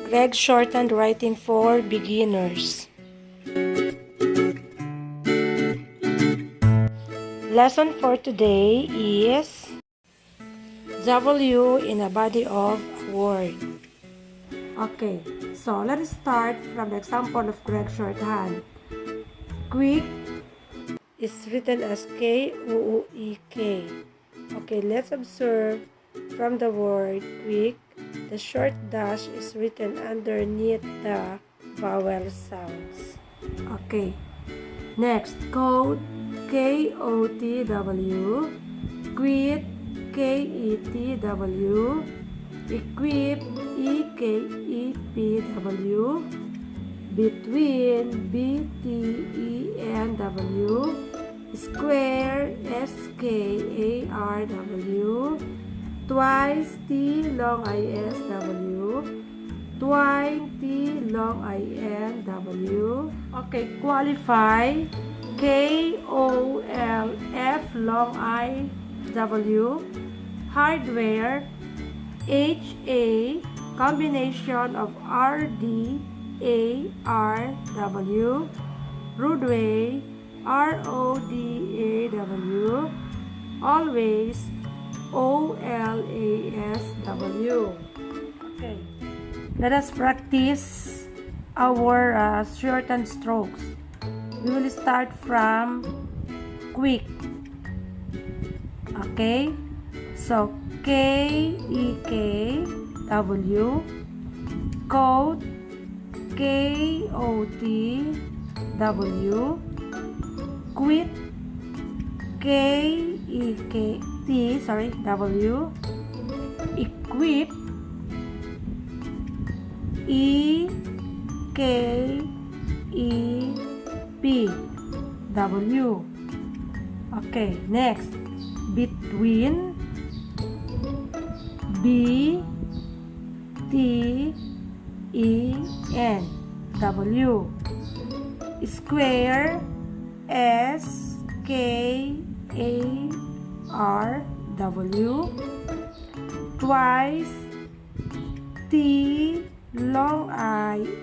Gregg Shorthand Writing for Beginners. Lesson for today is W in a body of a word. Okay, so let's start from the example of Gregg Shorthand. Quick is written as K-O-O-E-K. Okay, let's observe from the word quick. The short dash is written underneath the vowel sounds. Okay. Next, code K-O-T-W, quit K-E-T-W, equip E-K-E-P-W, between B-T-E-N-W, square S-K-A-R-W, twice T long I-S-W, twine T long I-N-W. Okay, qualify K-O-L-F long I-W, hardware H-A, combination of R-D-A-R-W, roadway R-O-D-A-W, always O-L-A-S-W. Okay. Let us practice our shortened strokes. We will start from quick. Okay? So, K-E-K-W, coat, K-O-T-W, quit, K-E-K-T, W, equip, E-K-E-P-W. Okay, next, between, B-T-E-N-W, square, S-K-A-R-W, twice, T long I-S-W,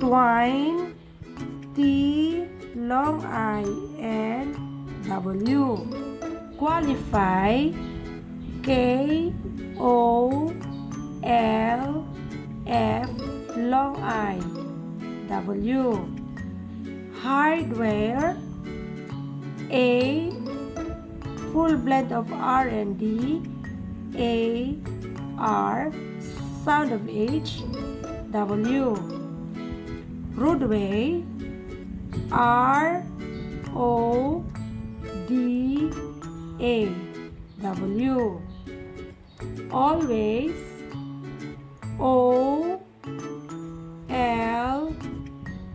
twine, T long I-N-W, qualify, K-O-L-F long I-W, hardware, A, full blend of R and D, A, R, sound of H, W, roadway, R, O, D, A, W, always, O, L,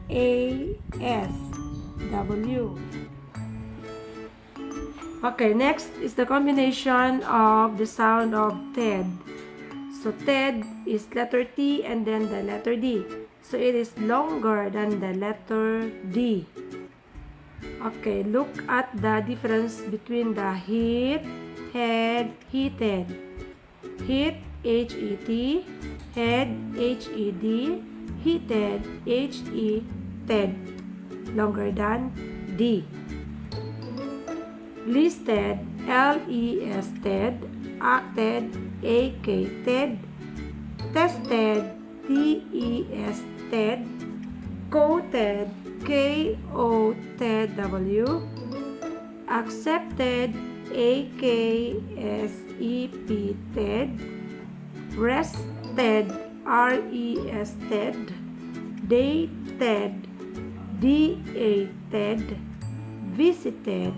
A, S, W. Okay, next is the combination of the sound of TED. So TED is letter T and then the letter D. So it is longer than the letter D. Okay, look at the difference between the hit, head, heated. Hit, H-E-T, head, H-E-D, heated, H-E-ted. Longer than D. Listed, L-E-S-ted, acted, A-K-ted, tested, T-E-S-ted, quoted, K-O-T-W, accepted, A-K-S-E-P-ted, rested, R-E-S-ted, dated, D-A-ted, visited,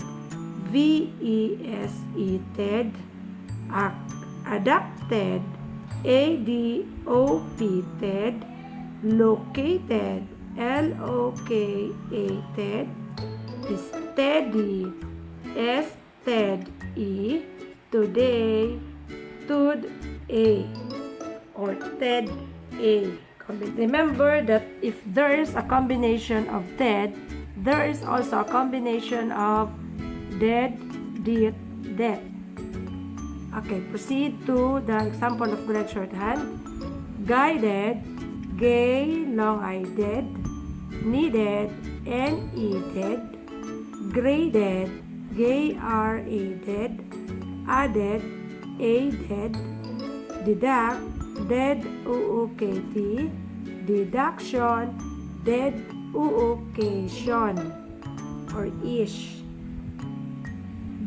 V-E-S-E-ted, adopted, A-D-O-P-ted, located, L-O-K-A-ted, steady, S-T-E-D, today, tud-A, or TED-A. Remember that if there is a combination of TED, there is also a combination of dead, did, dead. Okay, proceed to the example of Gregg Shorthand. Guided, gay, long-eyed, needed, needed, graded, graded, added, aided, deduct, deduct, deduction, deducation, or ish.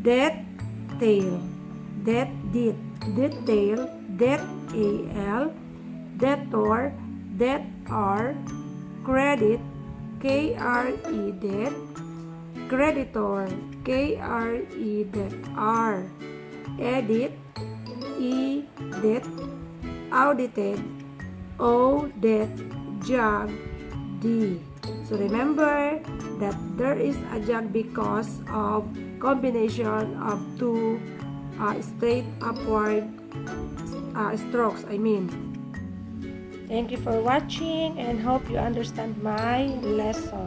Detail, detail, detail, debtor, debtor, credit, credit, creditor, creditor, edit, edit, audited, audit, jog, D. So remember that there is a jog because of combination of two straight upward strokes. Thank you for watching and hope you understand my lesson.